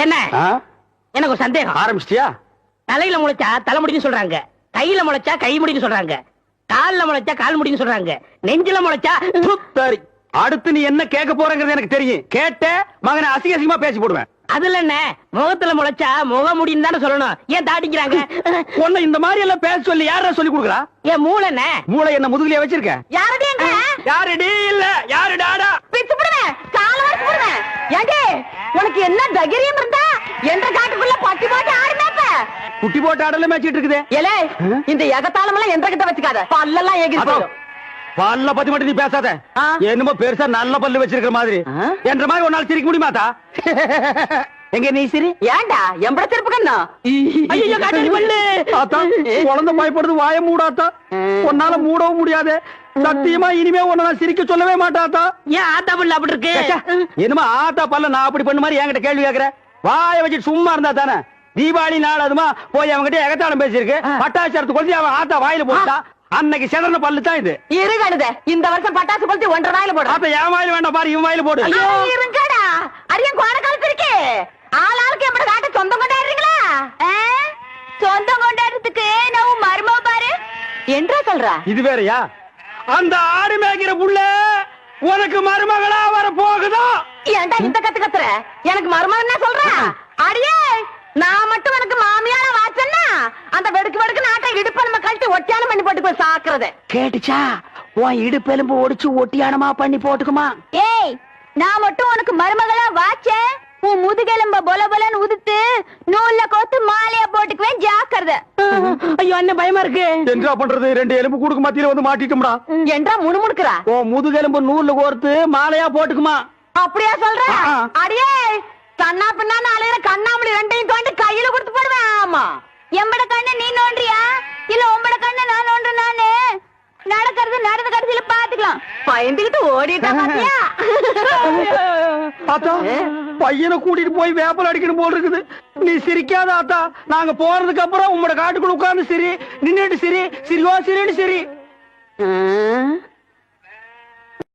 என்ன எனக்கு ஒரு சந்தேகம். ஆரம்பிச்சிட்டியா? தலையில முளைச்சா தலைமுடின்னு சொல்றாங்க, கையில முளைச்சா கை முடின்னு சொல்றாங்க, கால்ல முளைச்சா கால் முடின்னு சொல்றாங்க, நெஞ்சில முளைச்சா. சரி, அடுத்து நீ என்ன கேட்க போறங்கிறது எனக்கு தெரியும். கேட்ட மகனை அசிங்க அசிங்கமா பேசி போடுவேன். அதுல என்ன, முகத்துல முளைச்சா முக முடின்னு தானே சொல்லணும். ஏன் தாட்டிக்கிறாங்க? உன்னை இந்த மாதிரி எல்லாம் பேச சொல்லி யாரா சொல்லி கொடுக்குறா? ஏன் மூளை என்ன? மூளை என்ன முதுகுலயே வச்சிருக்க? யாருடைய யாருடி இல்ல யாரு டாடா பிச்சு போடுவேன், கால வரைக்கும் போடுவேன். ஏண்டி உனக்கு என்ன தைரியம் இருந்தா என்ற காட்டுக்குள்ள பட்டி போட்டு ஆடி மேப்ப? குட்டி போட்டு ஆடல மேய்ச்சிட்டு இருக்குது. ஏலே, இந்த எகத்தாளம் எல்லாம் என்ற கிட்ட வச்சுக்காத, பல்லெல்லாம் ஏகி போயிடும். பல்ல பத்தி மட்டும் நீ பேசாத. என்னமோ பெருசா நல்ல பல்லு வச்சிருக்கிற மாதிரி. என்ற மாதிரி ஒரு நாள் சிரிக்க முடியுமாத்தா? எங்க நீ சிரி? ஏண்டா எம்பட திருப்பு கண்ணா? ஐயோ காட்டடி பல்லு. ஆத்தா, குழந்தை பயப்படுது, வாய மூடாத்தா. உன்னால மூடவும் முடியாது. சத்தியமா இனிமே உன்னை நான் சிரிக்க சொல்லவே மாட்டாத்தா. ஏன் ஆத்தா பல்லு அப்படி இருக்கு? என்னமா ஆத்தா பல்ல நான் அப்படி பண்ண மாதிரி என்கிட்ட கேள்வி கேக்குற? வாய வச்சுட்டு சும்மா இருந்தா தானே. தீபாவளி நாள் அதுமா போய் அவங்ககிட்ட எகத்தாளம் பேசியிருக்கு. பட்டாசு கொளுத்தி அவன் ஆத்தா வாயில போட்டா. அன்னைக்கு செதறன பல்லு தான் இது. இருங்கடா, இந்த வருஷம் பட்டாசு கொளுத்தி 1.5 வாயில போடு. அப்ப என் வாயில வேண்டாம் பாரு, இவன் வாயில போடு. ஐயோ இருங்கடா, அரியன் கோட காலத்து இருக்கு. ஆளாளுக்கு எப்படி காட்ட சொந்தம் கொண்டாடுறீங்களா? சொந்தம் கொண்டாடுறதுக்கு நான் மருமோ பாரு என்றா சொல்றா. இது வேறயா? அந்த ஆடு மேய்க்கிற புள்ள உனக்கு மருமகளா வர போகுதா? ஏன்டா இந்த கத்து கத்துற? எனக்கு மருமகன் என்ன சொல்ற? அடியே, நான் மட்டும் எனக்கு மாமியார வாச்சன்னா அந்த வெடுக்கு வெடுக்கு நாட்டை இடுப்பெலும்பு கழட்டி ஒட்டியானம் பண்ணி போட்டு போய் சாக்குறது கேட்டுச்சா? உன் இடுப்பெலும்பு ஒடிச்சு ஒட்டியானமா பண்ணி போட்டுக்குமா? ஏய், நான் மட்டும் உனக்கு மருமகளா வாச்சேன், உன் முதுகெலும்ப பொல பொலன்னு உதுத்து நூல்ல கோத்து மாலையா போட்டுக்குவேன், ஜாக்கிரதை. ஐயோ என்ன பயமா இருக்கு. என்ன பண்றது? 2 எலும்பு கூடுக்கு மத்தியில வந்து மாட்டிட்டோம்டா. என்றா முணுமுணுக்குறா? ஓ முதுகெலும்பு நூல்ல கோர்த்து மாலையா போட்டுக்குமா? அப்படியா சொல்ற? அடியே, கண்ணா பின்னா அலையிற கண்ணாமணி 2ஐயும் தோண்டி கையில கொடுத்து போடுவேன். ஆமா, எம்பட கண்ணு நீ நோண்டியா இல்ல உம்பட கண்ணு நான் நோண்டு? நானு நடக்கிறது நடந்த கடைசியில பாத்துக்கலாம். பயந்துகிட்டு ஓடிட்டா பாத்தியா? ஆத்தா, பையனை கூட்டிட்டு போய் வேப்பல் அடிக்கணும் போல் இருக்குது. நீ சிரிக்காத ஆத்தா. நாங்க போறதுக்கு அப்புறம் உங்களோட காட்டுக்குள்ள உட்கார்ந்து சிரி, நின்னுட்டு சிரி, சிரிவா சிரின்னு சிரி.